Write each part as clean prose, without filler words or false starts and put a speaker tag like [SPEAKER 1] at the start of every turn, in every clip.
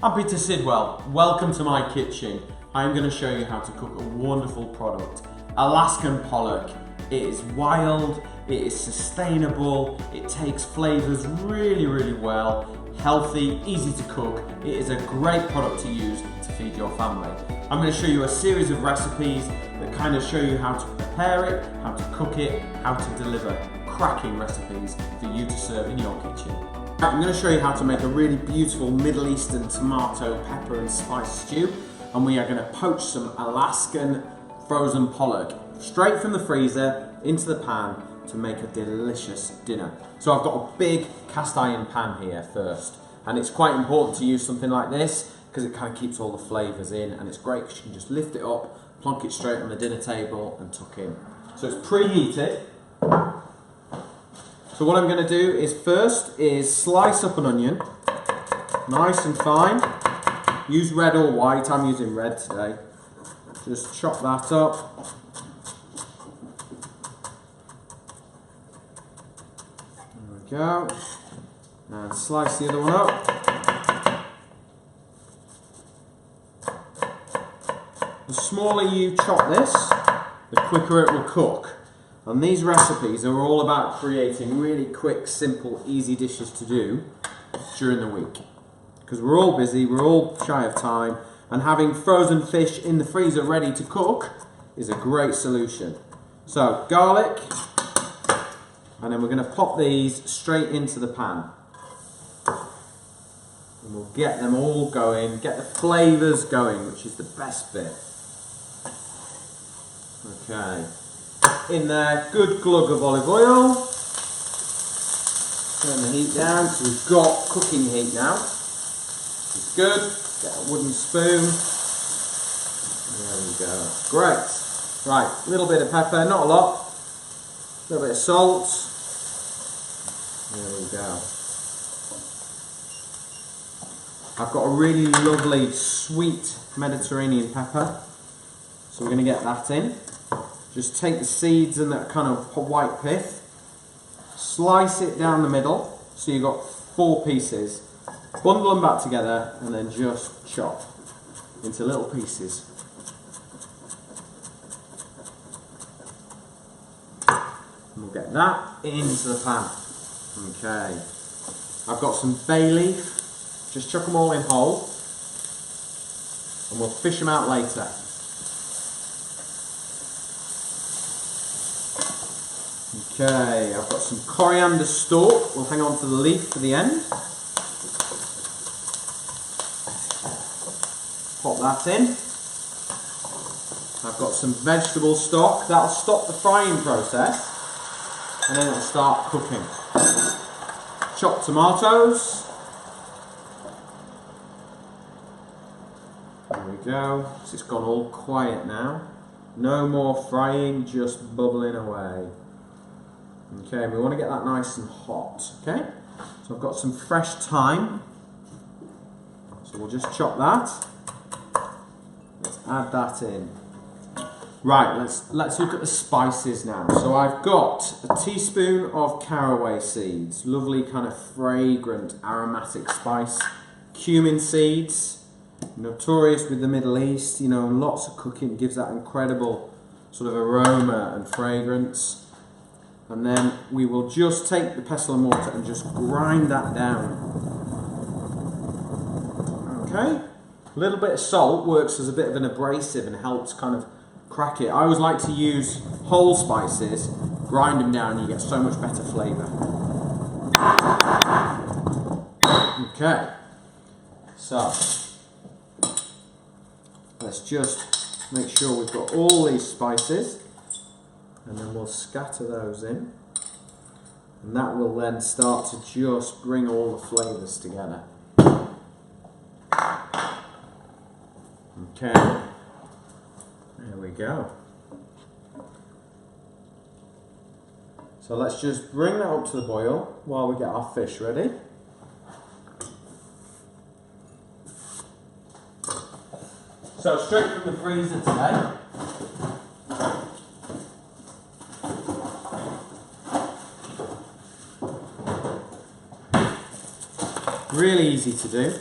[SPEAKER 1] I'm Peter Sidwell. Welcome to my kitchen. I'm going to show you how to cook a wonderful product, Alaskan Pollock. It is wild, it is sustainable, it takes flavours really well, healthy, easy to cook. It is a great product to use to feed your family. I'm going to show you a series of recipes that kind of show you how to prepare it, how to cook it, how to deliver cracking recipes for you to serve in your kitchen. I'm going to show you how to make a really beautiful Middle Eastern tomato, pepper and spice stew, and we are going to poach some Alaskan frozen pollock straight from the freezer into the pan to make a delicious dinner. So I've got a big cast iron pan here first, and it's quite important to use something like this because it kind of keeps all the flavours in, and it's great because you can just lift it up, plonk it straight on the dinner table and tuck in. So it's preheated. So what I'm going to do is first slice up an onion, nice and fine. Use red or white, I'm using red today. Just chop that up. There we go. And slice the other one up. The smaller you chop this, the quicker it will cook. And these recipes are all about creating really quick, simple, easy dishes to do during the week. Because we're all busy, we're all shy of time, and having frozen fish in the freezer ready to cook is a great solution. So, garlic, and then we're going to pop these straight into the pan. And we'll get them all going, get the flavours going, which is the best bit. Okay. In there, good glug of olive oil. Turn the heat down, so we've got cooking heat now. It's good. Get a wooden spoon. There we go. Great. Right, a little bit of pepper, not a lot. A little bit of salt. There we go. I've got a really lovely sweet Mediterranean pepper, so we're going to get that in. Just take the seeds and that kind of white pith, slice it down the middle, so you've got 4 pieces, bundle them back together and then just chop into little pieces. And we'll get that into the pan. Okay, I've got some bay leaf, just chuck them all in whole and we'll fish them out later. Okay, I've got some coriander stalk. We'll hang on to the leaf for the end. Pop that in. I've got some vegetable stock. That'll stop the frying process and then it'll start cooking. Chopped tomatoes. There we go. So it's gone all quiet now. No more frying, just bubbling away. Okay, we want to get that nice and hot, okay? So I've got some fresh thyme. So we'll just chop that. Let's add that in. Right, let's look at the spices now. So I've got a teaspoon of caraway seeds, lovely kind of fragrant aromatic spice. Cumin seeds, notorious with the Middle East, you know, lots of cooking gives that incredible sort of aroma and fragrance. And then we will just take the pestle and mortar and just grind that down. Okay? A little bit of salt works as a bit of an abrasive and helps kind of crack it. I always like to use whole spices, grind them down, you get so much better flavour. Okay. So, let's just make sure we've got all these spices. And then we'll scatter those in, and that will then start to just bring all the flavours together. Okay, there we go. So let's just bring that up to the boil while we get our fish ready. So straight from the freezer today. Really easy to do.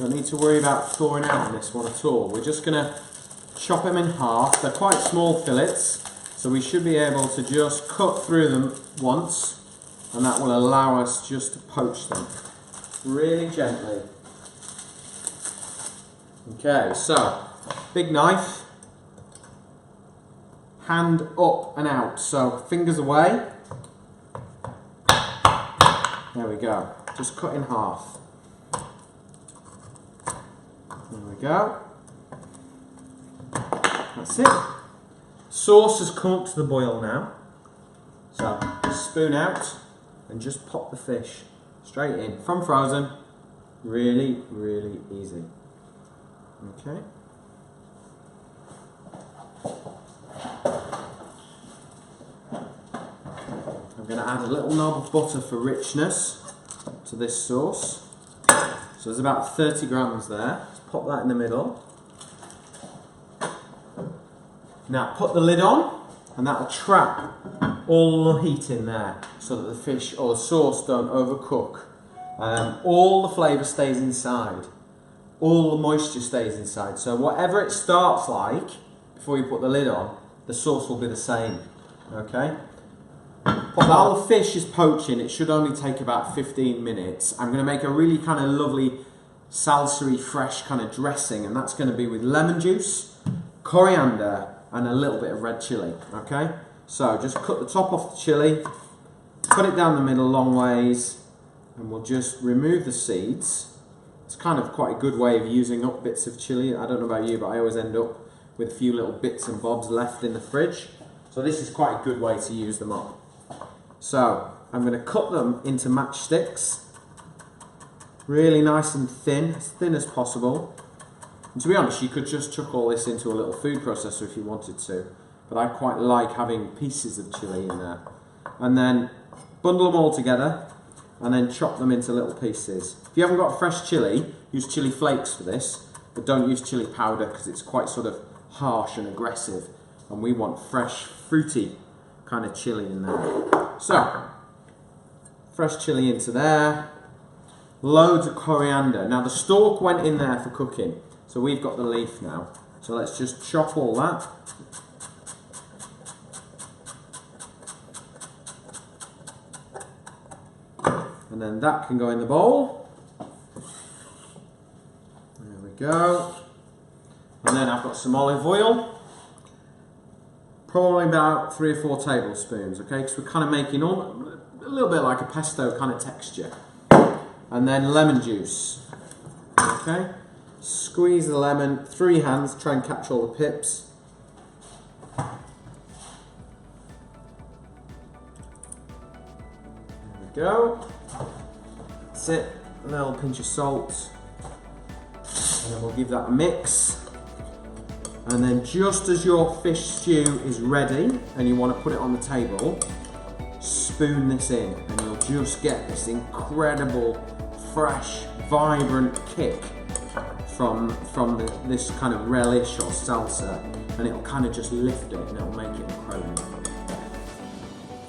[SPEAKER 1] Don't need to worry about thawing out on this one at all. We're just going to chop them in half. They're quite small fillets, so we should be able to just cut through them once, and that will allow us just to poach them really gently. Okay, so big knife, hand up and out, so fingers away. There we go, just cut in half. There we go. That's it. Sauce has come up to the boil now. So spoon out and just pop the fish straight in from frozen. Really, really easy. Okay. I'm going to add a little knob of butter for richness to this sauce. So there's about 30 grams there. Just pop that in the middle. Now put the lid on, and that'll trap all the heat in there so that the fish or the sauce don't overcook. All the flavour stays inside. All the moisture stays inside. So whatever it starts like before you put the lid on, the sauce will be the same. Okay? While the fish is poaching, it should only take about 15 minutes. I'm going to make a really kind of lovely salsa-y fresh kind of dressing, and that's going to be with lemon juice, coriander, and a little bit of red chilli. Okay? So just cut the top off the chilli, cut it down the middle long ways, and we'll just remove the seeds. It's kind of quite a good way of using up bits of chilli. I don't know about you, but I always end up with a few little bits and bobs left in the fridge. So this is quite a good way to use them up. So I'm going to cut them into matchsticks, really nice and thin, as thin as possible. And to be honest, you could just chuck all this into a little food processor if you wanted to, but I quite like having pieces of chilli in there. And then bundle them all together and then chop them into little pieces. If you haven't got fresh chilli, use chilli flakes for this, but don't use chilli powder because it's quite sort of harsh and aggressive, and we want fresh, fruity kind of chilli in there. So, fresh chilli into there, loads of coriander. Now the stalk went in there for cooking, so we've got the leaf now. So let's just chop all that. And then that can go in the bowl. There we go. And then I've got some olive oil. Probably about 3 or 4 tablespoons, okay? Because we're kind of making a little bit like a pesto kind of texture. And then lemon juice, okay? Squeeze the lemon through your hands, try and catch all the pips. There we go. That's it, a little pinch of salt. And then we'll give that a mix. And then just as your fish stew is ready and you want to put it on the table, spoon this in and you'll just get this incredible, fresh, vibrant kick from this kind of relish or salsa, and it'll kind of just lift it and it'll make it incredible.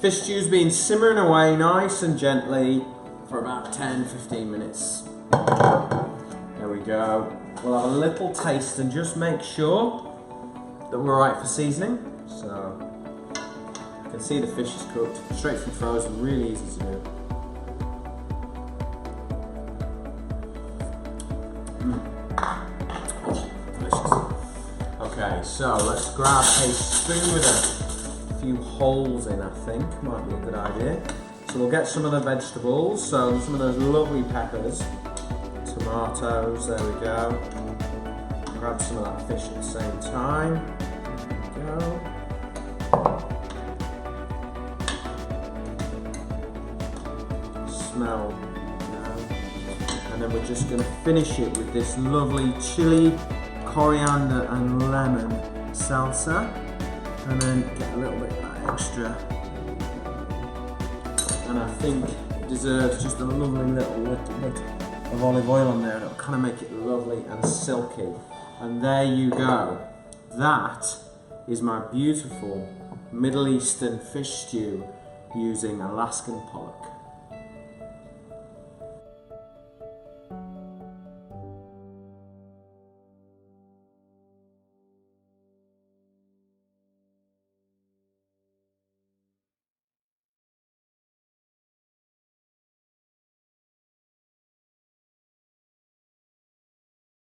[SPEAKER 1] Fish stew's been simmering away nice and gently for about 10-15 minutes. There we go. We'll have a little taste and just make sure that we're right for seasoning. So you can see the fish is cooked, straight from frozen, really easy to do. Oh, delicious. Okay, so let's grab a spoon with a few holes in, I think, might be a good idea. So we'll get some of the vegetables, so some of those lovely peppers, tomatoes, there we go. Grab some of that fish at the same time. There we go. Smell now. And then we're just going to finish it with this lovely chili, coriander and lemon salsa. And then get a little bit of that extra. And I think it deserves just a lovely little bit of olive oil on there, and it'll kind of make it lovely and silky. And there you go. That is my beautiful Middle Eastern fish stew using Alaskan pollock.